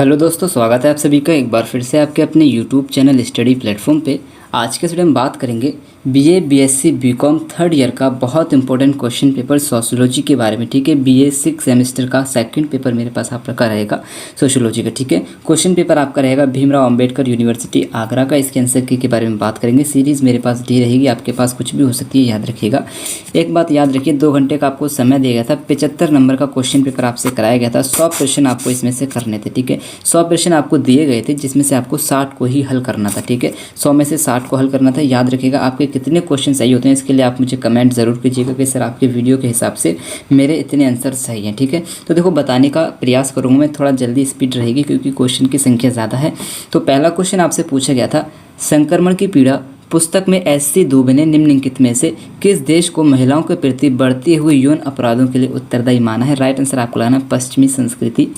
Hello दोस्तों, स्वागत है आप सभी का एक बार फिर से आपके अपने यूट्यूब चैनल स्टडी प्लेटफॉर्म पे। आज के वीडियो में बात करेंगे BA, BSc, BCom third year का बहुत इंपॉर्टेंट क्वेश्चन पेपर सोशियोलॉजी के बारे में। ठीक है, बीए 6 सेमेस्टर का सेकंड पेपर मेरे पास आपका रहेगा सोशियोलॉजी का। ठीक है, क्वेश्चन पेपर आपका रहेगा भीमराव अंबेडकर यूनिवर्सिटी आगरा का। इसके आंसर की के बारे में बात करेंगे। सीरीज़ मेरे पास डी रहेगी, आपके पास कुछ भी हो सकती है, याद रखिएगा। एक बात याद रखिए, 2 घंटे का आपको समय दिया गया था। 75 नंबर का क्वेश्चन पेपर आपसे कराया गया था। 100 क्वेश्चन आपको इसमें से करने थे। ठीक है, 100 क्वेश्चन आपको दिए गए थे, जिसमें से आपको 60 को ही हल करना था। ठीक है, 100 में से 60 को हल करना था। याद रखिएगा, आपके कितने क्वेश्चन सही होते हैं इसके लिए आप मुझे कमेंट ज़रूर कीजिएगा कि सर आपके वीडियो के हिसाब से मेरे इतने आंसर सही हैं। ठीक है, तो देखो बताने का प्रयास करूँगा मैं, थोड़ा जल्दी स्पीड रहेगी क्योंकि क्वेश्चन की संख्या ज़्यादा है। तो पहला क्वेश्चन आपसे पूछा गया था, संक्रमण की पीड़ा पुस्तक में एस.सी. दुबे ने निम्नलिखित में से किस देश को महिलाओं के प्रति बढ़ते हुए यौन अपराधों के लिए उत्तरदायी माना है? राइट आंसर आपको लगाना पश्चिमी संस्कृति।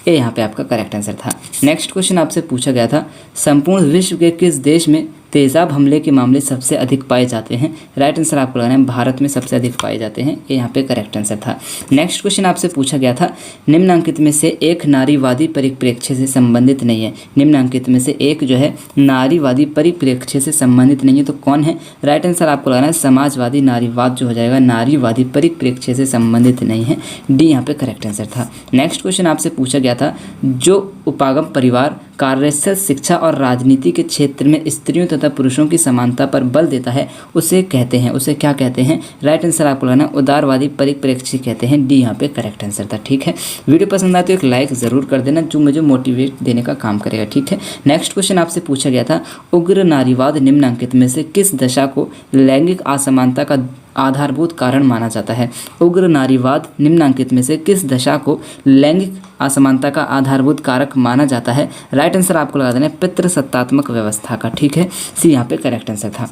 ये यहाँ पे आपका करेक्ट आंसर था। नेक्स्ट क्वेश्चन आपसे पूछा गया था, संपूर्ण विश्व के किस देश में तेजाब हमले के मामले सबसे अधिक पाए जाते हैं? राइट आंसर आपको लगाना है भारत में सबसे अधिक पाए जाते हैं। ये यहाँ पे करेक्ट आंसर था। नेक्स्ट क्वेश्चन आपसे पूछा गया था, निम्नलिखित में से एक नारीवादी परिप्रेक्ष्य से संबंधित नहीं है। निम्नलिखित में से एक जो है नारीवादी परिप्रेक्ष्य से संबंधित नहीं है, तो कौन है? राइट आंसर आपको लगाना है समाजवादी नारीवाद जो हो जाएगा, नारीवादी परिप्रेक्ष्य से संबंधित नहीं है। डी यहाँ पे करेक्ट आंसर था। नेक्स्ट क्वेश्चन आपसे पूछा गया था, जो उपागम परिवार कार्यस्थल शिक्षा और राजनीति के क्षेत्र में स्त्रियों तथा पुरुषों की समानता पर बल देता है उसे कहते हैं, उसे क्या कहते हैं? राइट आंसर आपको लगाना उदारवादी परिप्रेक्ष्य कहते हैं। डी यहाँ पे करेक्ट आंसर था। ठीक है, वीडियो पसंद आए तो एक लाइक ज़रूर कर देना, जो मुझे मोटिवेट देने का काम करेगा। ठीक है, नेक्स्ट क्वेश्चन आपसे पूछा गया था, उग्र नारीवाद निम्नलिखित में से किस दशा को लैंगिक असमानता का आधारभूत कारण माना जाता है? उग्र नारीवाद निम्नलिखित में से किस दशा को लैंगिक असमानता का आधारभूत कारक माना जाता है? राइट आंसर आपको लगा देना है पितृसत्तात्मक व्यवस्था का। ठीक है, सी यहाँ पे करेक्ट आंसर था।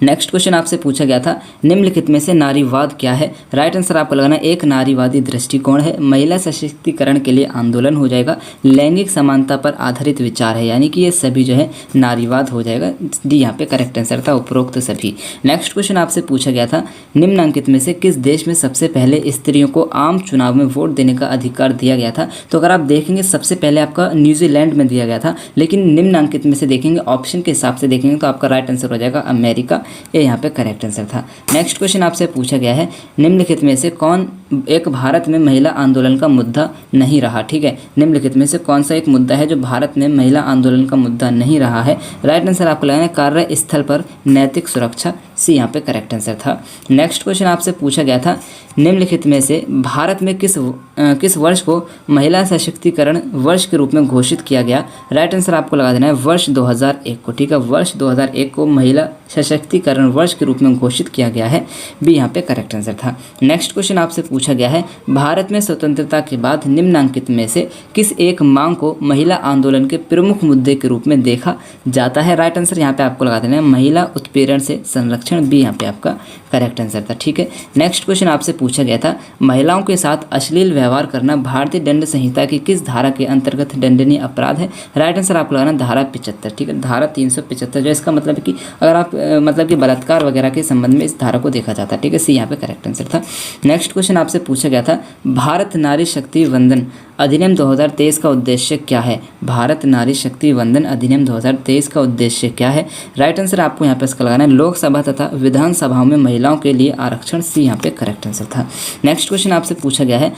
नेक्स्ट क्वेश्चन आपसे पूछा गया था, निम्नलिखित में से नारीवाद क्या है? राइट आंसर आपको लगाना एक नारीवादी दृष्टिकोण है, महिला सशक्तिकरण के लिए आंदोलन हो जाएगा, लैंगिक समानता पर आधारित विचार है, यानी कि ये सभी जो है नारीवाद हो जाएगा। डी यहाँ पे करेक्ट आंसर था, उपरोक्त सभी। नेक्स्ट क्वेश्चन आपसे पूछा गया था, निम्नलिखित में से किस देश में सबसे पहले स्त्रियों को आम चुनाव में वोट देने का अधिकार दिया गया था? तो अगर आप देखेंगे सबसे पहले आपका न्यूजीलैंड में दिया गया था, लेकिन निम्नलिखित में से देखेंगे ऑप्शन के हिसाब से देखेंगे तो आपका राइट आंसर हो जाएगा अमेरिका। ये यहाँ पे करेक्ट आंसर था। नेक्स्ट क्वेश्चन आपसे पूछा गया है, निम्नलिखित में से कौन एक भारत में महिला आंदोलन का मुद्दा नहीं रहा? ठीक है, निम्नलिखित में से कौन सा एक मुद्दा है जो भारत में महिला आंदोलन का मुद्दा नहीं रहा है? राइट आंसर आपको लगाना है कार्यस्थल पर नैतिक सुरक्षा। सी यहाँ पे करेक्ट आंसर था। नेक्स्ट क्वेश्चन आपसे पूछा गया था, निम्नलिखित में से भारत में किस वर्ष को महिला सशक्तिकरण वर्ष के रूप में घोषित किया गया? राइट आंसर आपको लगा देना है वर्ष 2001 को। ठीक है, वर्ष 2001 को महिला सशक्तिकरण वर्ष के रूप में घोषित किया गया है। बी यहाँ पे करेक्ट आंसर था। नेक्स्ट क्वेश्चन आपसे पूछा गया है, भारत में स्वतंत्रता के बाद निम्नलिखित में से किस एक मांग को महिला आंदोलन के प्रमुख मुद्दे के रूप में देखा जाता है? राइट आंसर यहाँ पे आपको लगा देना है महिला उत्पीड़न से संरक्षण। बी यहाँ पे आपका करेक्ट आंसर था। ठीक है, नेक्स्ट क्वेश्चन आपसे पूछा गया था, महिलाओं के साथ अश्लील व्यवहार करना भारतीय दंड संहिता की किस धारा के अंतर्गत दंडनीय अपराध है? राइट आंसर आपको लगाना धारा 75। ठीक है, धारा 375 जो इसका मतलब है कि अगर आप मतलब कि बलात्कार वगैरह के संबंध में इस धारा को देखा जाता है। ठीक है, सी यहाँ पे करेक्ट आंसर था। नेक्स्ट क्वेश्चन आपसे पूछा गया था, भारत नारी शक्ति वंदन अधिनियम 2023 का उद्देश्य क्या है? भारत नारी शक्ति वंदन अधिनियम 2023 का उद्देश्य क्या है? राइट आंसर आपको यहाँ पे इसका लगाना है लोकसभा तथा विधानसभाओं में महिलाओं के लिए आरक्षण। सी यहाँ पे करेक्ट आंसर था। नेक्स्ट क्वेश्चन आपसे पूछा गया है,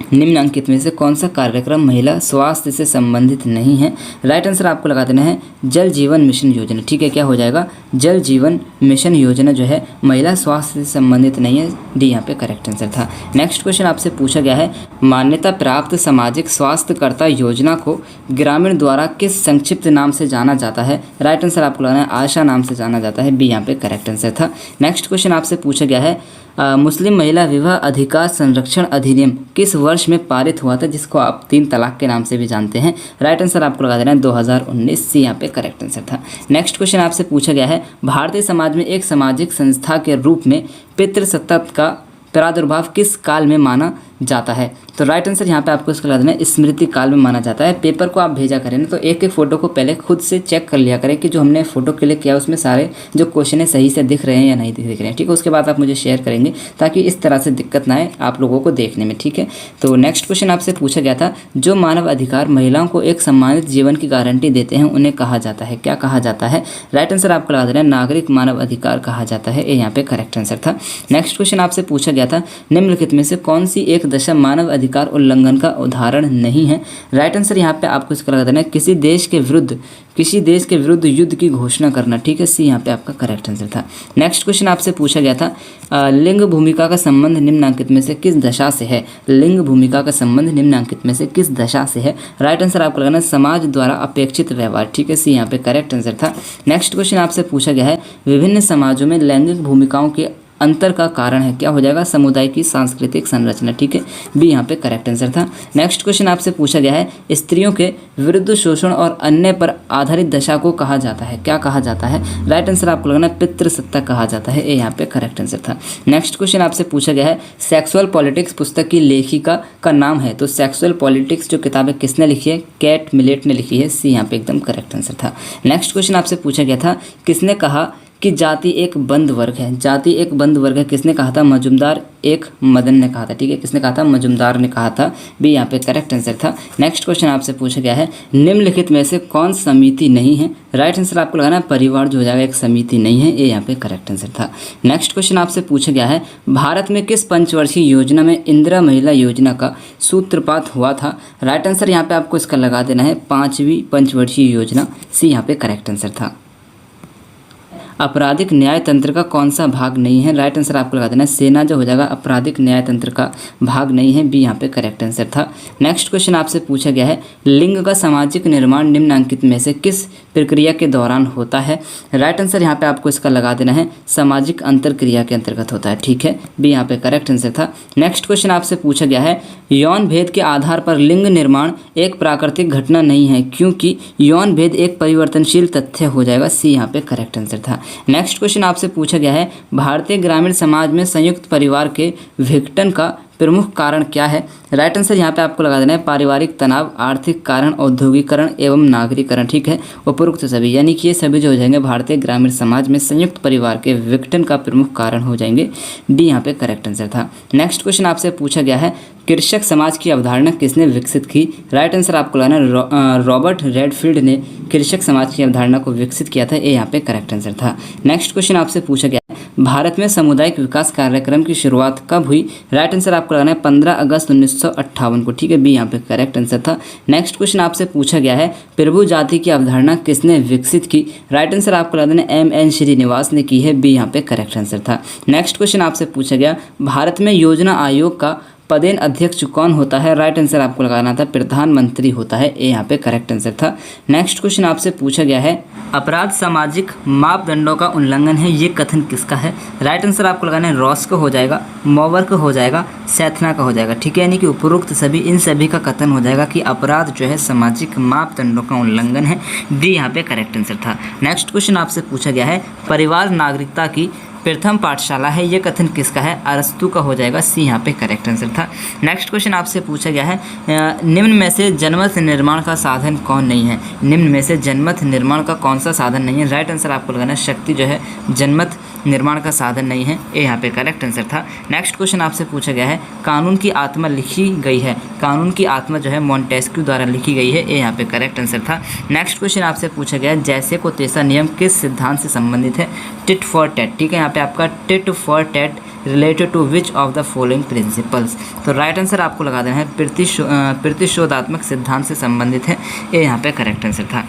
निम्नलिखित में से कौन सा कार्यक्रम महिला स्वास्थ्य से संबंधित नहीं है? राइट आंसर आपको लगा देना है जल जीवन मिशन योजना। ठीक है, क्या हो जाएगा? जल जीवन मिशन योजना जो है महिला स्वास्थ्य से संबंधित नहीं है। डी यहाँ पे करेक्ट आंसर था। नेक्स्ट क्वेश्चन आपसे पूछा गया है, मान्यता प्राप्त सामाजिक स्वास्थ्यकर्ता योजना को ग्रामीण द्वारा किस संक्षिप्त नाम से जाना जाता है? राइट आंसर आपको लगाना है आशा नाम से जाना जाता है। बी यहाँ पे करेक्ट आंसर था। नेक्स्ट क्वेश्चन आपसे पूछा गया है, मुस्लिम महिला विवाह अधिकार संरक्षण अधिनियम किस वर्ष में पारित हुआ था, जिसको आप 3 तलाक के नाम से भी जानते हैं? राइट आंसर आपको लगा देना है 2019। सी यहाँ पे करेक्ट आंसर था। नेक्स्ट क्वेश्चन आपसे पूछा गया है, भारतीय समाज में एक सामाजिक संस्था के रूप में पितृसत्ता का प्रादुर्भाव किस काल में माना जाता है। तो राइट आंसर यहाँ पे आपको इसका लगा देना है स्मृति काल में माना जाता है। पेपर को आप भेजा करें ना तो एक एक फोटो को पहले खुद से चेक कर लिया करें कि जो हमने फोटो क्लिक किया उसमें सारे जो क्वेश्चन है सही से दिख रहे हैं या नहीं दिख रहे हैं, ठीक है। उसके बाद आप मुझे शेयर करेंगे ताकि इस तरह से दिक्कत ना आए आप लोगों को देखने में, ठीक है। तो नेक्स्ट क्वेश्चन आपसे पूछा गया था, जो मानव अधिकार महिलाओं को एक सम्मानित जीवन की गारंटी देते हैं उन्हें कहा जाता है, क्या कहा जाता है? राइट आंसर आपको लगा देना है नागरिक मानव अधिकार कहा जाता है। ये यहाँ पे करेक्ट आंसर था। नेक्स्ट क्वेश्चन आपसे पूछा गया था, निम्नलिखित में से कौन सी एक दशा मानव अधिकार उल्लंघन का उदाहरण नहीं है? राइट आंसर यहाँ पे आपको इसका लगा देना है किसी देश के विरुद्ध युद्ध की घोषणा करना, ठीक है। सी यहाँ पे आपका करेक्ट आंसर था। नेक्स्ट क्वेश्चन आपसे पूछा गया था, लिंग भूमिका का संबंध निम्नलिखित में से किस दशा से है? लिंग भूमिका का संबंध निम्नलिखित में से किस दशा से है? राइट आंसर आपको लगाना है समाज द्वारा अपेक्षित व्यवहार, ठीक है। सी यहाँ पे करेक्ट आंसर था। नेक्स्ट क्वेश्चन आपसे पूछा गया है, विभिन्न समाजों में लैंगिक भूमिकाओं के अंतर का कारण है, क्या हो जाएगा? समुदाय की सांस्कृतिक संरचना, ठीक है। बी यहाँ पे करेक्ट आंसर था। नेक्स्ट क्वेश्चन आपसे पूछा गया है, स्त्रियों के विरुद्ध शोषण और अन्य पर आधारित दशा को कहा जाता है, क्या कहा जाता है? राइट आंसर आपको लगना है पितृसत्ता कहा जाता है। ये यहाँ पे करेक्ट आंसर था। नेक्स्ट क्वेश्चन आपसे पूछा गया है, सेक्सुअल पॉलिटिक्स पुस्तक की लेखिका का नाम है, तो सेक्सुअल पॉलिटिक्स जो किताब है किसने लिखी है? कैट मिलेट ने लिखी है। सी यहाँ पे एकदम करेक्ट आंसर था। नेक्स्ट क्वेश्चन आपसे पूछा गया था, किसने कहा कि जाति एक बंद वर्ग है? जाति एक बंद वर्ग है किसने कहा था? मजुमदार एक मदन ने कहा था, ठीक है। किसने कहा था? मजुमदार ने कहा था। बी यहाँ पे करेक्ट आंसर था। नेक्स्ट क्वेश्चन आपसे पूछा गया है, निम्नलिखित में से कौन समिति नहीं है? राइट आंसर आपको लगाना है परिवार जो हो जाएगा, एक समिति नहीं है। ये यहाँ पे करेक्ट आंसर था। नेक्स्ट क्वेश्चन आपसे पूछा गया है, भारत में किस पंचवर्षीय योजना में इंदिरा महिला योजना का सूत्रपात हुआ था? राइट आंसर यहाँ पे आपको इसका लगा देना है 5वीं पंचवर्षीय योजना। सी यहाँ पे करेक्ट आंसर था। आपराधिक न्याय तंत्र का कौन सा भाग नहीं है? राइट आंसर आपको लगा देना है सेना जो हो जाएगा आपराधिक न्याय तंत्र का भाग नहीं है। बी यहाँ पे करेक्ट आंसर था। नेक्स्ट क्वेश्चन आपसे पूछा गया है, लिंग का सामाजिक निर्माण निम्नलिखित में से किस प्रक्रिया के दौरान होता है? राइट आंसर यहाँ पे आपको इसका लगा देना है सामाजिक अंतर क्रिया के अंतर्गत होता है, ठीक है। बी यहाँ पे करेक्ट आंसर था। नेक्स्ट क्वेश्चन आपसे पूछा गया है, यौन भेद के आधार पर लिंग निर्माण एक प्राकृतिक घटना नहीं है क्योंकि यौन भेद एक परिवर्तनशील तथ्य हो जाएगा। सी यहाँ पे करेक्ट आंसर था। नेक्स्ट क्वेश्चन आपसे पूछा गया है, भारतीय ग्रामीण समाज में संयुक्त परिवार के विघटन का प्रमुख कारण क्या है? राइट आंसर यहाँ पे आपको लगा देना है पारिवारिक तनाव, आर्थिक कारण, औद्योगिकरण एवं नागरीकरण, ठीक है। उपरोक्त सभी यानी कि ये सभी जो हो जाएंगे भारतीय ग्रामीण समाज में संयुक्त परिवार के विघटन का प्रमुख कारण हो जाएंगे। डी यहाँ पे करेक्ट आंसर था। नेक्स्ट क्वेश्चन आपसे पूछा गया है, कृषक समाज की अवधारणा किसने विकसित की? राइट आंसर आपको लगाना रॉबर्ट रेडफील्ड ने कृषक समाज की अवधारणा को विकसित किया था। ये यहाँ पे करेक्ट आंसर था। नेक्स्ट क्वेश्चन आपसे पूछा गया है, भारत में सामुदायिक विकास कार्यक्रम की शुरुआत कब हुई? राइट आंसर आपको लगाना है 15 अगस्त 1958 को, ठीक है। बी यहाँ पे करेक्ट आंसर था। नेक्स्ट क्वेश्चन आपसे पूछा गया है, प्रभु जाति की अवधारणा किसने विकसित की? राइट आंसर आपको लगा देना MN श्रीनिवास ने की है। बी यहाँ पे करेक्ट आंसर था। नेक्स्ट क्वेश्चन आपसे पूछा गया, भारत में योजना आयोग का पदेन अध्यक्ष कौन होता है? राइट आंसर आपको लगाना था प्रधानमंत्री होता है। ए यहाँ पे करेक्ट आंसर था। नेक्स्ट क्वेश्चन आपसे पूछा गया है, अपराध सामाजिक मापदंडों का उल्लंघन है, ये कथन किसका है? राइट आंसर आपको लगाना है रॉस का हो जाएगा, मोवर का हो जाएगा, सैथना का हो जाएगा, ठीक है। यानी कि उपरोक्त सभी इन सभी का कथन हो जाएगा कि अपराध जो है सामाजिक मापदंडों का उल्लंघन है। डी यहाँ पे करेक्ट आंसर था। नेक्स्ट क्वेश्चन आपसे पूछा गया है, परिवार नागरिकता की प्रथम पाठशाला है, ये कथन किसका है? अरस्तु का हो जाएगा। सी यहाँ पे करेक्ट आंसर था। नेक्स्ट क्वेश्चन आपसे पूछा गया है, निम्न में से जनमत निर्माण का साधन कौन नहीं है? निम्न में से जनमत निर्माण का कौन सा साधन नहीं है? राइट आंसर आपको लगाना है शक्ति जो है जनमत निर्माण का साधन नहीं है। ये यहाँ पे करेक्ट आंसर था। नेक्स्ट क्वेश्चन आपसे पूछा गया है, कानून की आत्मा लिखी गई है, कानून की आत्मा जो है मॉन्टेस्क्यू द्वारा लिखी गई है। ये यहाँ पे करेक्ट आंसर था। नेक्स्ट क्वेश्चन आपसे पूछा गया है, जैसे को तैसा नियम किस सिद्धांत से संबंधित है? टिट फॉर टैट, ठीक है। यहाँ पे आपका tit for tat related to which of the following principles? तो राइट आंसर आपको लगा देना है प्रतिशोधात्मक सिद्धांत से संबंधित है। ये यहाँ पे करेक्ट आंसर था।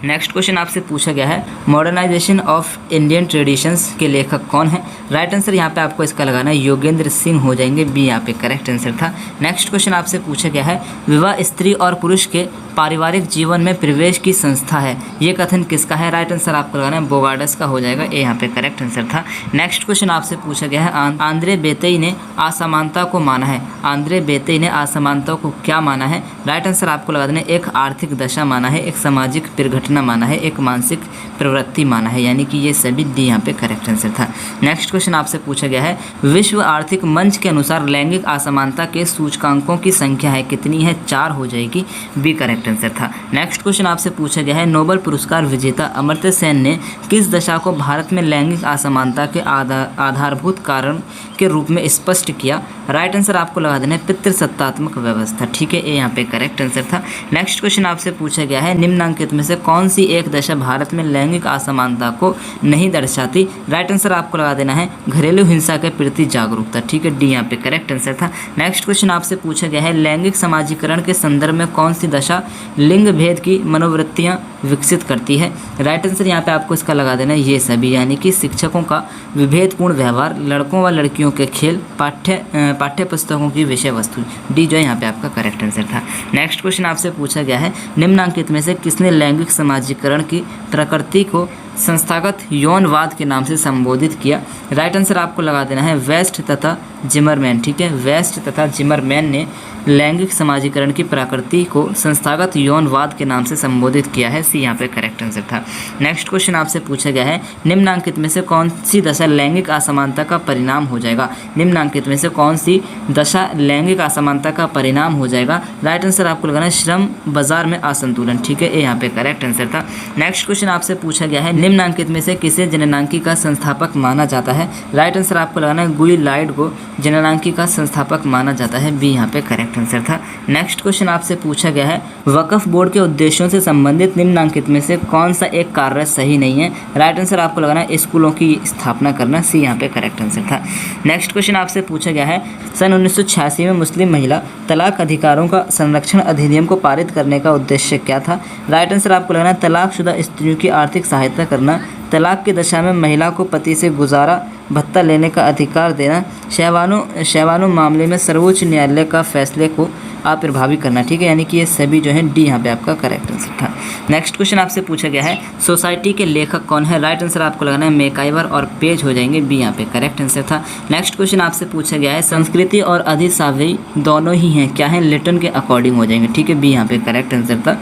नेक्स्ट क्वेश्चन आपसे पूछा गया है, मॉडर्नाइजेशन ऑफ इंडियन ट्रेडिशंस के लेखक कौन है? राइट आंसर यहाँ पे आपको इसका लगाना है योगेंद्र सिंह हो जाएंगे। बी यहाँ पे करेक्ट आंसर था। नेक्स्ट क्वेश्चन आपसे पूछा गया है, विवाह स्त्री और पुरुष के पारिवारिक जीवन में प्रवेश की संस्था है। ये कथन किसका है? राइट आंसर आपको लगाना है बोगार्डस का हो जाएगा, ये यहाँ पे करेक्ट आंसर था। नेक्स्ट क्वेश्चन आपसे पूछा गया है आंद्रे बेतेई ने असमानता को माना है। आंद्रे बेतेई ने असमानता को क्या माना है? राइट आंसर आपको लगा देना एक आर्थिक दशा माना है, एक सामाजिक परिघटना माना है, एक मानसिक प्रवृत्ति माना है, यानी कि ये सभी डी यहाँ पे करेक्ट आंसर था। नेक्स्ट क्वेश्चन आपसे पूछा गया है विश्व आर्थिक मंच के अनुसार लैंगिक असमानता के सूचकांकों की संख्या है कितनी है? 4 हो जाएगी, बी करेक्ट आंसर था। नेक्स्ट क्वेश्चन आपसे पूछा गया है नोबेल पुरस्कार विजेता अमर्त्य सेन ने किस दशा को भारत में लैंगिक असमानता के आधारभूत कारण के रूप में स्पष्ट किया? राइट आंसर आपको लगा देना है पितृसत्तात्मक व्यवस्था, ठीक है, ये यहाँ पे करेक्ट आंसर था। नेक्स्ट क्वेश्चन आपसे पूछा गया है निम्नलिखित में से कौन सी एक दशा भारत में लैंगिक असमानता को नहीं दर्शाती? राइट आंसर आपको लगा देना है घरेलू हिंसा के प्रति जागरूकता, ठीक है, डी यहाँ पे करेक्ट आंसर था। नेक्स्ट क्वेश्चन आपसे पूछा गया है लैंगिक समाजीकरण के संदर्भ में कौन सी दशा लिंग भेद की मनोवृत्तियाँ विकसित करती है? राइट आंसर यहाँ पे आपको इसका लगा देना है ये सभी, यानी कि शिक्षकों का विभेदपूर्ण व्यवहार, लड़कों व लड़कियों के खेल, पाठ्य पुस्तकों की विषय वस्तु, डी जो है यहाँ पे आपका करेक्ट आंसर था। नेक्स्ट क्वेश्चन आपसे पूछा गया है निम्नलिखित में से किसने लैंगिक समाजीकरण की प्रकृति को संस्थागत यौनवाद के नाम से संबोधित किया? राइट आंसर आपको लगा देना है वेस्ट तथा जिमरमैन, ठीक है, वेस्ट तथा जिमरमैन ने लैंगिक समाजीकरण की प्रकृति को संस्थागत यौनवाद के नाम से संबोधित किया है, सी यहाँ पे करेक्ट आंसर था। नेक्स्ट क्वेश्चन आपसे पूछा गया है निम्नलिखित में से कौन सी दशा लैंगिक असमानता का परिणाम हो जाएगा? निम्नलिखित में से कौन सी दशा लैंगिक असमानता का परिणाम हो जाएगा? राइट आंसर आपको लगाना है श्रम बाजार में असंतुलन, ठीक है, ये यहाँ पे करेक्ट आंसर था। नेक्स्ट क्वेश्चन आपसे पूछा गया है निम्नलिखित में से किसे जननांकी का संस्थापक माना जाता है? राइट आंसर आपको लगाना है गुई लाइड को जननांकी का संस्थापक माना जाता है, बी यहाँ पे करेक्ट आंसर था। नेक्स्ट क्वेश्चन आपसे पूछा गया है वक्फ बोर्ड के उद्देश्यों से संबंधित निम्नलिखित में से कौन सा एक कार्य सही नहीं है? राइट आंसर आपको लगाना है स्कूलों की स्थापना करना, सी यहाँ पे करेक्ट आंसर था। नेक्स्ट क्वेश्चन आपसे पूछा गया है सन 1986 में मुस्लिम महिला तलाक अधिकारों का संरक्षण अधिनियम को पारित करने का उद्देश्य क्या था? राइट आंसर आपको लगाना है तलाकशुदा स्त्रियों की आर्थिक सहायता करना, तलाक की दशा में महिला को पति से गुजारा भत्ता लेने का अधिकार देना, शैवानु मामले में सर्वोच्च न्यायालय का फैसले को अप्रभावी करना, ठीक है, यानी कि ये सभी जो है डी यहाँ पे आपका करेक्ट आंसर था। नेक्स्ट क्वेश्चन आपसे पूछा गया है सोसाइटी के लेखक कौन है? राइट आंसर आपको लगाना है मैकाइवर और पेज हो जाएंगे, बी यहाँ पे करेक्ट आंसर था। नेक्स्ट क्वेश्चन आपसे पूछा गया है संस्कृति और अधिशासी दोनों ही हैं, क्या है? लिटन के अकॉर्डिंग हो जाएंगे, ठीक है, बी यहाँ पे करेक्ट आंसर था।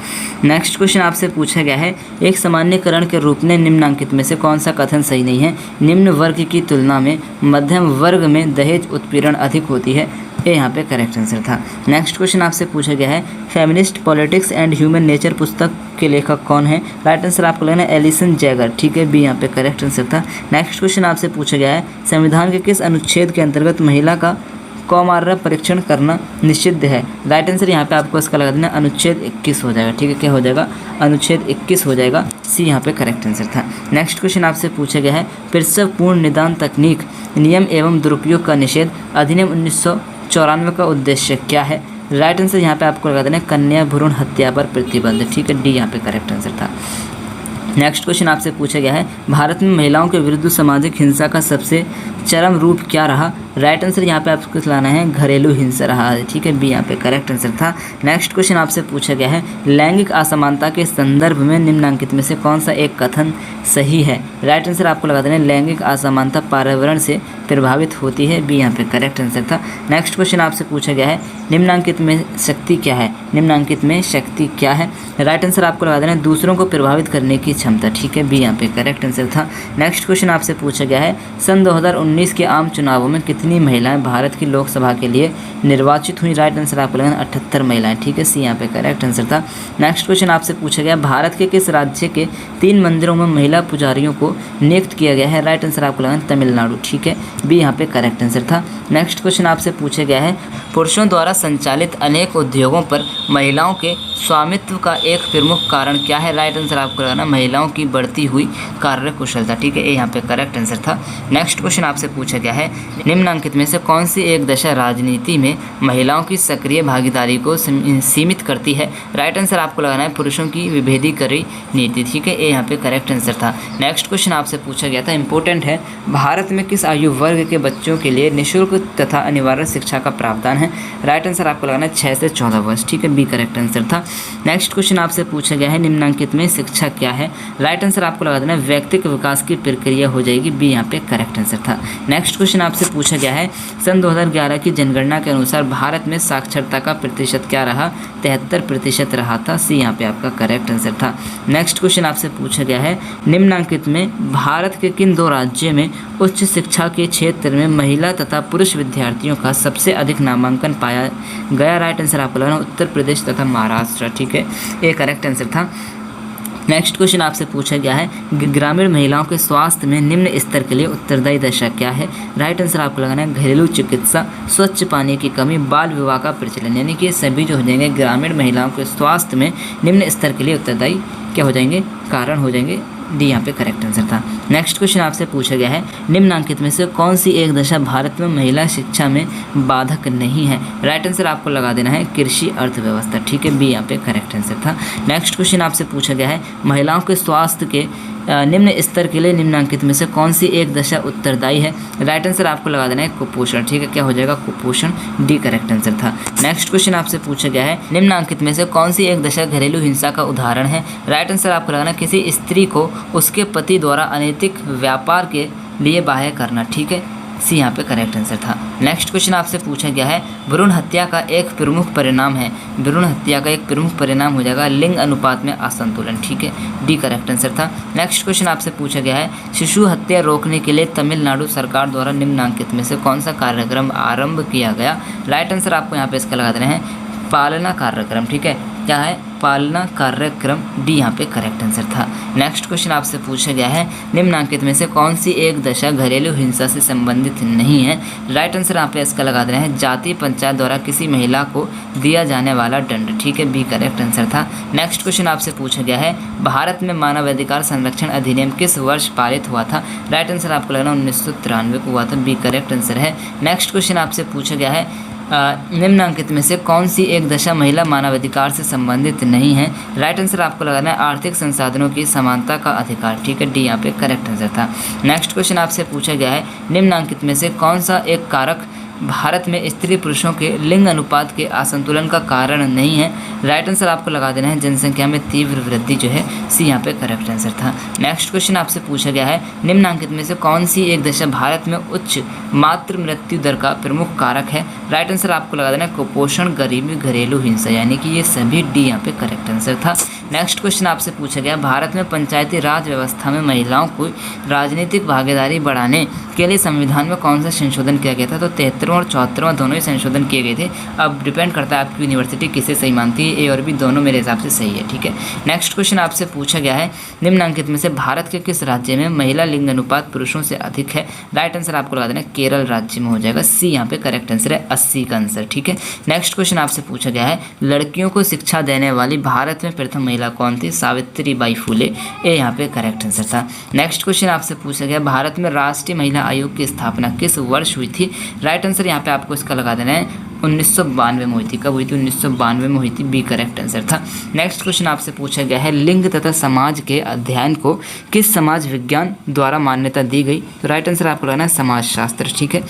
नेक्स्ट क्वेश्चन आपसे पूछा गया है एक सामान्यकरण के रूप में निम्नलिखित में से कौन सा कथन सही नहीं है? निम्न वर्ग की तुलना में मध्यम वर्ग में दहेज उत्पीड़न अधिक होती है, ये यहाँ पे करेक्ट आंसर था। नेक्स्ट क्वेश्चन आपसे पूछा गया है feminist politics and human nature पुस्तक के लेखक कौन है? राइट आंसर आपको लेना है एलिसन जैगर, ठीक है, बी यहाँ पे करेक्ट आंसर था। नेक्स्ट क्वेश्चन आपसे पूछा गया है संविधान के किस अनुच्छेद के अंतर्गत महिला का कौमार्य परीक्षण करना निषिद्ध है? राइट आंसर यहाँ पे आपको इसका लगा देना अनुच्छेद 21 हो जाएगा, ठीक है, क्या हो जाएगा? अनुच्छेद 21 हो जाएगा, सी यहाँ पे करेक्ट आंसर था। नेक्स्ट क्वेश्चन आपसे पूछा गया है प्रसव पूर्ण निदान तकनीक नियम एवं दुरुपयोग का निषेध अधिनियम 1994 का उद्देश्य क्या है? राइट आंसर यहाँ पे आपको लगा देना कन्या भ्रूण हत्या पर प्रतिबंध, ठीक है, डी यहाँ पे करेक्ट आंसर था। नेक्स्ट क्वेश्चन आपसे पूछा गया है भारत में महिलाओं के विरुद्ध सामाजिक हिंसा का सबसे चरम रूप क्या रहा? राइट आंसर यहाँ पे आपको लाना है घरेलू हिंसा रहा है, ठीक है, बी यहाँ पे करेक्ट आंसर था। नेक्स्ट क्वेश्चन आपसे पूछा गया है लैंगिक असमानता के संदर्भ में निम्नलिखित में से कौन सा एक कथन सही है? राइट आंसर आपको लगा देना लैंगिक असमानता पर्यावरण से प्रभावित होती है, बी यहाँ पे करेक्ट आंसर था। नेक्स्ट क्वेश्चन आपसे पूछा गया है निम्नलिखित में शक्ति क्या है? निम्नलिखित में शक्ति क्या है? राइट आंसर आपको लगा देना दूसरों को प्रभावित करने की क्षमता, ठीक है, बी यहाँ पे करेक्ट आंसर था। नेक्स्ट क्वेश्चन आपसे पूछा गया है सन 2019 के आम चुनावों में कितनी महिलाएं भारत की लोकसभा के लिए निर्वाचित हुई? राइट आंसर आपको लगाना 78 महिलाएं, ठीक है, सी यहाँ पे करेक्ट आंसर था। नेक्स्ट क्वेश्चन आपसे पूछा गया भारत के किस राज्य के 3 मंदिरों में महिला पुजारियों को नियुक्त किया गया है? राइट आंसर आपको लगाना तमिलनाडु, ठीक है, बी यहाँ पे करेक्ट आंसर था। नेक्स्ट क्वेश्चन आपसे पूछा गया है पुरुषों द्वारा संचालित अनेक उद्योगों पर महिलाओं के स्वामित्व का एक प्रमुख कारण क्या है? राइट आंसर आपको लगाना महिलाओं की बढ़ती हुई कार्य कुशलता, ठीक है, ये यहाँ पे करेक्ट आंसर था। नेक्स्ट क्वेश्चन आपसे पूछा गया है निम्नलिखित में से कौन सी एक दशा राजनीति में महिलाओं की सक्रिय भागीदारी को सीमित करती है? राइट आंसर आपको लगाना है पुरुषों की विभेदीकरण नीति, ठीक है, ये यहाँ पे करेक्ट आंसर था। नेक्स्ट क्वेश्चन आपसे पूछा गया था इंपॉर्टेंट है भारत में किस आयु वर्ग के बच्चों के लिए निःशुल्क तथा अनिवार्य शिक्षा का प्रावधान है? है। राइट आंसर आपको लगाना है 6 से 14 वर्ष, ठीक है, बी करेक्ट आंसर था। नेक्स्ट क्वेश्चन आपसे पूछा गया है निम्नांकित में शिक्षा क्या है। राइट आंसर आपको लगा देना है व्यक्तिगत विकास की प्रक्रिया हो जाएगी, बी यहाँ पे करेक्ट आंसर था। नेक्स्ट क्वेश्चन आपसे पूछा गया है सन 2011 की जनगणना के अनुसार भारत में साक्षरता का प्रतिशत क्या रहा, 73% रहा था, सी यहाँ पे आपका करेक्ट आंसर था। नेक्स्ट क्वेश्चन आपसे पूछा गया है निम्नांकित में भारत के किन 2 राज्यों में उच्च शिक्षा के क्षेत्र में महिला तथा पुरुष विद्यार्थियों का सबसे अधिक नामांकन पाया गया। राइट आंसर आपको लगाना उत्तर प्रदेश तथा महाराष्ट्र, ठीक है, ये करेक्ट आंसर था। नेक्स्ट क्वेश्चन आपसे पूछा गया है ग्रामीण महिलाओं के स्वास्थ्य में निम्न स्तर के लिए उत्तरदायी दशा क्या है। राइट आंसर आपको लगाना है घरेलू चिकित्सा, स्वच्छ पानी की कमी, बाल विवाह का प्रचलन, यानी कि ये सभी जो हो जाएंगे ग्रामीण महिलाओं के स्वास्थ्य में निम्न स्तर के लिए उत्तरदायी क्या हो जाएंगे, कारण हो जाएंगे, डी यहाँ पे करेक्ट आंसर था। नेक्स्ट क्वेश्चन आपसे पूछा गया है निम्नांकित में से कौन सी एक दशा भारत में महिला शिक्षा में बाधक नहीं है। राइट आंसर आपको लगा देना है कृषि अर्थव्यवस्था, ठीक है, बी यहाँ पे करेक्ट आंसर था। नेक्स्ट क्वेश्चन आपसे पूछा गया है महिलाओं के स्वास्थ्य के निम्न स्तर के लिए निम्नांकित में से कौन सी एक दशा उत्तरदायी है। राइट आंसर आपको लगा देना है कुपोषण, ठीक है, क्या हो जाएगा कुपोषण, डी करेक्ट आंसर था। नेक्स्ट क्वेश्चन आपसे पूछा गया है निम्नांकित में से कौन सी एक दशा घरेलू हिंसा का उदाहरण है। राइट आंसर आपको लगाना किसी स्त्री को उसके पति द्वारा अनैतिक व्यापार के लिए बाह्य करना, ठीक है, सी यहाँ पे करेक्ट आंसर था। नेक्स्ट क्वेश्चन आपसे पूछा गया है भ्रूण हत्या का एक प्रमुख परिणाम है। भ्रूण हत्या का एक प्रमुख परिणाम हो जाएगा लिंग अनुपात में असंतुलन, ठीक है, डी करेक्ट आंसर था। नेक्स्ट क्वेश्चन आपसे पूछा गया है शिशु हत्या रोकने के लिए तमिलनाडु सरकार द्वारा निम्नांकित में से कौन सा कार्यक्रम आरंभ किया गया। राइट आंसर आपको यहाँ पे इसका लगा देना है पालना कार्यक्रम, ठीक है, क्या है पालना कार्यक्रम, डी यहाँ पे करेक्ट आंसर था। नेक्स्ट क्वेश्चन आपसे पूछा गया है निम्नांकित में से कौन सी एक दशा घरेलू हिंसा से संबंधित नहीं है। राइट आंसर यहाँ पे इसका लगा देना है जातीय पंचायत द्वारा किसी महिला को दिया जाने वाला दंड, ठीक है, बी करेक्ट आंसर था। नेक्स्ट क्वेश्चन आपसे पूछा गया है भारत में मानवाधिकार संरक्षण अधिनियम किस वर्ष पारित हुआ था। राइट आंसर आपको लगना 1993 को हुआ था, बी करेक्ट आंसर है। नेक्स्ट क्वेश्चन आपसे पूछा गया है निम्नांकित में से कौन सी एक दशा महिला मानवाधिकार से संबंधित नहीं है। राइट आंसर आपको लगाना है आर्थिक संसाधनों की समानता का अधिकार, ठीक है, डी यहाँ पे करेक्ट आंसर था। नेक्स्ट क्वेश्चन आपसे पूछा गया है निम्नांकित में से कौन सा एक कारक भारत में स्त्री पुरुषों के लिंग अनुपात के असंतुलन का कारण नहीं है। राइट आंसर आपको लगा देना है जनसंख्या में तीव्र वृद्धि जो है, सी यहाँ पे करेक्ट आंसर था। नेक्स्ट क्वेश्चन आपसे पूछा गया है निम्नांकित में से कौन सी एक दशा भारत में उच्च मातृ मृत्यु दर का प्रमुख कारक है। राइट आंसर आपको लगा देना है कुपोषण, गरीबी, घरेलू हिंसा, यानी कि ये सभी डी यहाँ पे करेक्ट आंसर था। नेक्स्ट क्वेश्चन आपसे पूछा गया भारत में पंचायती राज व्यवस्था में महिलाओं को राजनीतिक भागीदारी बढ़ाने के लिए संविधान में कौन सा संशोधन किया गया था। तो 73वां और 74वां दोनों ही संशोधन किए गए थे। अब डिपेंड करता है आपकी यूनिवर्सिटी किसे सही मानती है, ए और बी दोनों मेरे हिसाब से सही है, ठीक है। नेक्स्ट क्वेश्चन आपसे पूछा गया है निम्नांकित में से भारत के किस राज्य में महिला लिंग अनुपात पुरुषों से अधिक है। राइट आंसर आपको लगा देना केरल राज्य में हो जाएगा, सी यहाँ पे करेक्ट आंसर है, 80 का आंसर, ठीक है। नेक्स्ट क्वेश्चन आपसे पूछा गया है लड़कियों को शिक्षा देने वाली भारत में प्रथम महिला कौन थी। सावित्रीबाई फुले, ए यहाँ पे करेक्ट आंसर था। नेक्स्ट क्वेश्चन आपसे पूछा गया भारत में राष्ट्रीय महिला आयोग की स्थापना किस वर्ष हुई थी। राइट आंसर यहाँ पे आपको इसका लगा देना है 1992 में हुई थी। कब हुई थी? 1992 में हुई थी, बी करेक्ट आंसर था। नेक्स्ट क्वेश्चन आपसे पूछा गया है लिंग तथा समाज के अध्ययन को किस समाज विज्ञान द्वारा मान्यता दी गई। तो राइट आंसर आपको लगाना है समाजशास्त्र, ठीक है,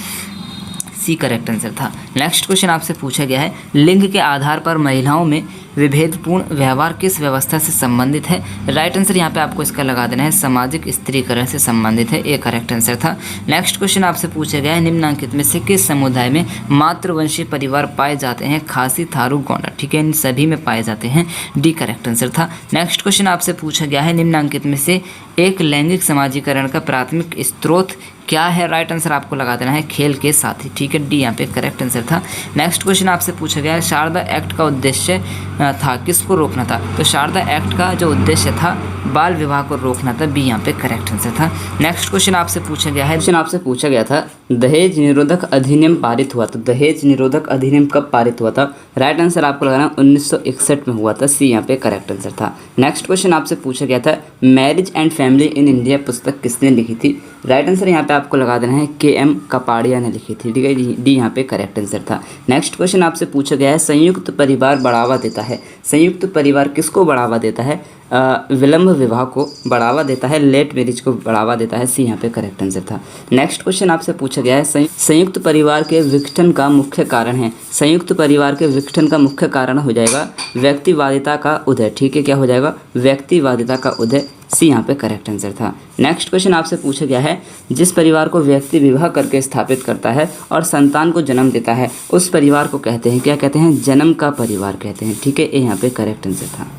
सी करेक्ट आंसर था। नेक्स्ट क्वेश्चन आपसे पूछा गया है लिंग के आधार पर महिलाओं में विभेदपूर्ण व्यवहार किस व्यवस्था से संबंधित है। राइट आंसर यहाँ पे आपको इसका लगा देना है सामाजिक स्त्रीकरण से संबंधित है, ए करेक्ट आंसर था। नेक्स्ट क्वेश्चन आपसे पूछा गया है निम्नांकित में से किस समुदाय में मातृवंशी परिवार पाए जाते हैं। खासी, थारू, गोंडा, ठीक है, इन सभी में पाए जाते हैं, डी करेक्ट आंसर था। नेक्स्ट क्वेश्चन आपसे पूछा गया है निम्नांकित में से एक लैंगिक समाजीकरण का प्राथमिक स्रोत क्या है। राइट आंसर आपको लगा देना है खेल के साथी, ठीक है, डी यहाँ पे करेक्ट आंसर था। नेक्स्ट क्वेश्चन आपसे पूछा गया है शारदा एक्ट का उद्देश्य था किसको रोकना था। तो शारदा एक्ट का जो उद्देश्य था बाल विवाह को रोकना था, बी यहाँ पे करेक्ट आंसर था। नेक्स्ट क्वेश्चन आपसे पूछा गया है दहेज निरोधक अधिनियम पारित हुआ। तो दहेज निरोधक अधिनियम कब पारित हुआ था। राइट आंसर आपको लगाना 1961 में हुआ था, सी यहाँ पे करेक्ट आंसर था। नेक्स्ट क्वेश्चन आपसे पूछा गया था marriage and family in India पुस्तक किसने लिखी थी। राइट आंसर यहाँ पे आपको लगा देना है KM कपाड़िया ने लिखी थी, ठीक है, डी यहाँ पे करेक्ट आंसर था। नेक्स्ट क्वेश्चन आपसे पूछा गया है संयुक्त परिवार बढ़ावा देता है। संयुक्त परिवार किसको बढ़ावा देता है। विलंब विवाह को बढ़ावा देता है, लेट मैरिज को बढ़ावा देता है, सी यहाँ पे करेक्ट आंसर था। नेक्स्ट क्वेश्चन आपसे पूछा पूछा गया है संयुक्त परिवार के विघटन का मुख्य कारण है। संयुक्त परिवार के विघटन का मुख्य कारण हो जाएगा व्यक्तिवादिता का उदय। ठीक है, क्या हो जाएगा? व्यक्तिवादिता का उदय। सी यहाँ पे करेक्ट आंसर था। नेक्स्ट क्वेश्चन आपसे पूछा गया है जिस परिवार को व्यक्ति विवाह करके स्थापित करता है और संतान को जन्म देता है उस परिवार को कहते हैं, क्या कहते हैं? जन्म का परिवार कहते हैं। ठीक है, ये यहाँ पे करेक्ट आंसर था।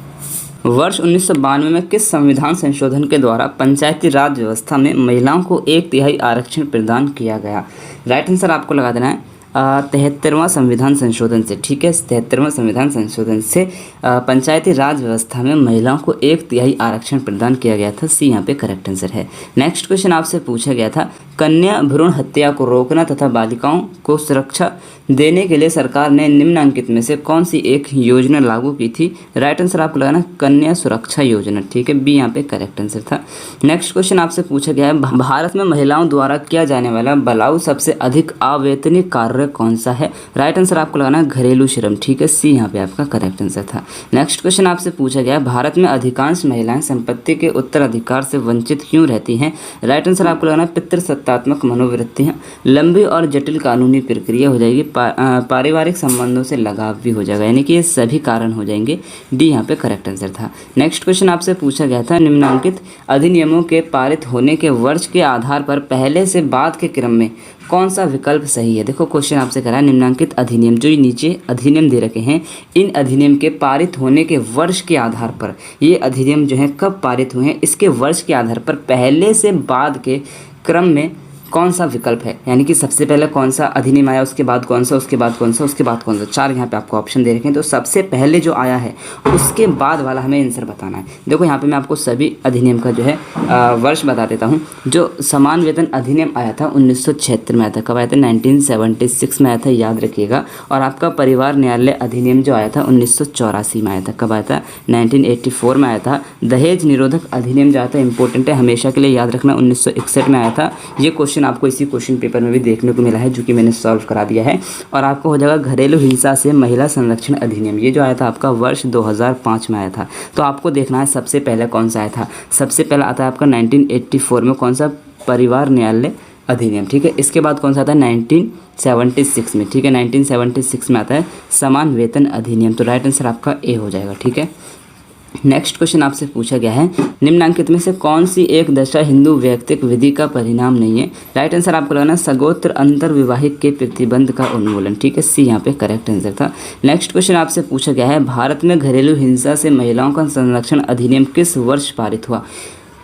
वर्ष 1992 में किस संविधान संशोधन के द्वारा पंचायती राज व्यवस्था में महिलाओं को 1/3 आरक्षण प्रदान किया गया? राइट आंसर आपको लगा देना है 73वां संविधान संशोधन से। ठीक है, 73वां संविधान संशोधन से पंचायती राज व्यवस्था में महिलाओं को 1/3 आरक्षण प्रदान किया गया था। सी यहाँ पे करेक्ट आंसर है। नेक्स्ट क्वेश्चन आपसे पूछा गया था कन्या भ्रूण हत्या को रोकना तथा बालिकाओं को सुरक्षा देने के लिए सरकार ने निम्नलिखित में से कौन सी एक योजना लागू की थी? राइट आंसर आपको लगाना कन्या सुरक्षा योजना। ठीक है, बी यहाँ पे करेक्ट आंसर था। नेक्स्ट क्वेश्चन आपसे पूछा गया है भारत में महिलाओं द्वारा किया जाने वाला बलाउ सबसे अधिक अवैतनिक कार्य कौन सा है? राइट आंसर आपको लगाना घरेलू श्रम। ठीक है, सी यहाँ पे आपका करेक्ट आंसर था। नेक्स्ट क्वेश्चन आपसे पूछा गया भारत में अधिकांश महिलाएं संपत्ति के उत्तराधिकार से वंचित क्यों रहती हैं? राइट आंसर आपको लगाना पितृसत्तात्मक मनोवृत्तियां, लंबी और जटिल कानूनी प्रक्रिया हो जाएगी, पारिवारिक संबंधों से लगाव भी हो जाएगा, यानी कि ये सभी कारण हो जाएंगे। डी यहाँ पे करेक्ट आंसर था। नेक्स्ट क्वेश्चन आपसे पूछा गया था निम्नलिखित अधिनियमों के पारित होने के वर्ष के आधार पर पहले से बाद के क्रम में कौन सा विकल्प सही है? देखो क्वेश्चन आपसे करा निम्नलिखित अधिनियम, जो नीचे अधिनियम दे रखे हैं इन अधिनियम के पारित होने के वर्ष के आधार पर, ये अधिनियम जो है कब पारित हुए हैं इसके वर्ष के आधार पर पहले से बाद के क्रम में कौन सा विकल्प है, यानी कि सबसे पहले कौन सा अधिनियम आया, उसके बाद कौन सा, उसके बाद कौन सा, उसके बाद कौन सा। 4 यहाँ पे आपको ऑप्शन दे रखे हैं, तो सबसे पहले जो आया है उसके बाद वाला हमें आंसर बताना है। देखो यहाँ पे मैं आपको सभी अधिनियम का जो है वर्ष बता देता हूँ। जो समान वेतन अधिनियम आया था 1976 में आया था। कब आया था? 1976 में आया था, याद रखिएगा। और आपका परिवार न्यायालय अधिनियम जो आया था 1984 में आया था। कब आया था? 1984 में आया था। दहेज निरोधक अधिनियम जो आया था, इंपॉर्टेंट है, हमेशा के लिए याद रखना, 1961 में आया था। ये क्वेश्चन आपको इसी क्वेश्चन पेपर में भी देखने को मिला है, जो कि मैंने सॉल्व करा दिया है। और आपको हो जाएगा घरेलू हिंसा से महिला संरक्षण अधिनियम, ये जो आया था आपका वर्ष 2005 में आया था। तो आपको देखना है सबसे पहले कौन सा आया था। सबसे पहला आता है आपका 1984 में कौन सा? परिवार न्यायालय अधिनियम। ठीक है, इसके बाद कौन सा आता है? 1976 में। ठीक है, 1976 में आता है समान वेतन अधिनियम। तो राइट आंसर आपका ए हो जाएगा। ठीक है, नेक्स्ट क्वेश्चन आपसे पूछा गया है निम्नलिखित में से कौन सी एक दशा हिंदू वैयक्तिक विधि का परिणाम नहीं है? राइट आंसर आपको लगाना सगोत्र अंतर विवाहिक के प्रतिबंध का उन्मूलन। ठीक है, सी यहाँ पे करेक्ट आंसर था। नेक्स्ट क्वेश्चन आपसे पूछा गया है भारत में घरेलू हिंसा से महिलाओं का संरक्षण अधिनियम किस वर्ष पारित हुआ?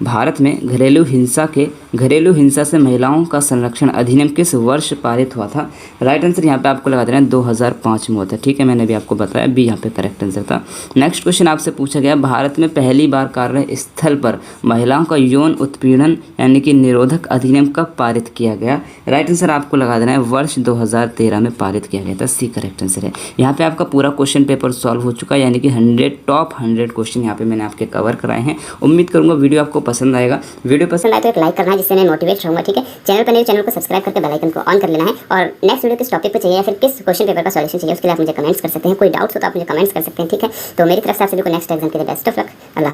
भारत में घरेलू हिंसा से महिलाओं का संरक्षण अधिनियम किस वर्ष पारित हुआ था? राइट आंसर यहाँ पे आपको लगा देना है 2005 में होता है। ठीक है, मैंने भी आपको बताया, बी यहाँ पे करेक्ट आंसर था। नेक्स्ट क्वेश्चन आपसे पूछा गया भारत में पहली बार कार्यस्थल पर महिलाओं का यौन उत्पीड़न यानी कि निरोधक अधिनियम कब पारित किया गया? राइट आंसर आपको लगा देना है वर्ष 2013 में पारित किया गया था। सी करेक्ट आंसर है। यहाँ पे आपका पूरा क्वेश्चन पेपर सॉल्व हो चुका है, यानी कि टॉप 100 क्वेश्चन यहाँ पे मैंने आपके कवर कराए हैं। उम्मीद करूँगा वीडियो आपको पसंद आएगा। वीडियो पसंद आए तो एक लाइक करना है, जिससे मैं मोटिवेट रहूंगा। ठीक है, चैनल पर नहीं, चैनल को सब्सक्राइब करके बेल आइकन को ऑन कर लेना है। और नेक्स्ट वीडियो किस टॉपिक पे चाहिए या फिर किस क्वेश्चन पेपर का सॉल्यूशन चाहिए उसके लिए आप मुझे कमेंट्स कर सकते हैं। कोई डाउट्स हो तो आप मुझे कमेंट्स कर सकते हैं। ठीक है, तो मेरी तरफ से आप सभी को नेक्स्ट एग्जाम के लिए बेस्ट ऑफ लक। अल्लाह।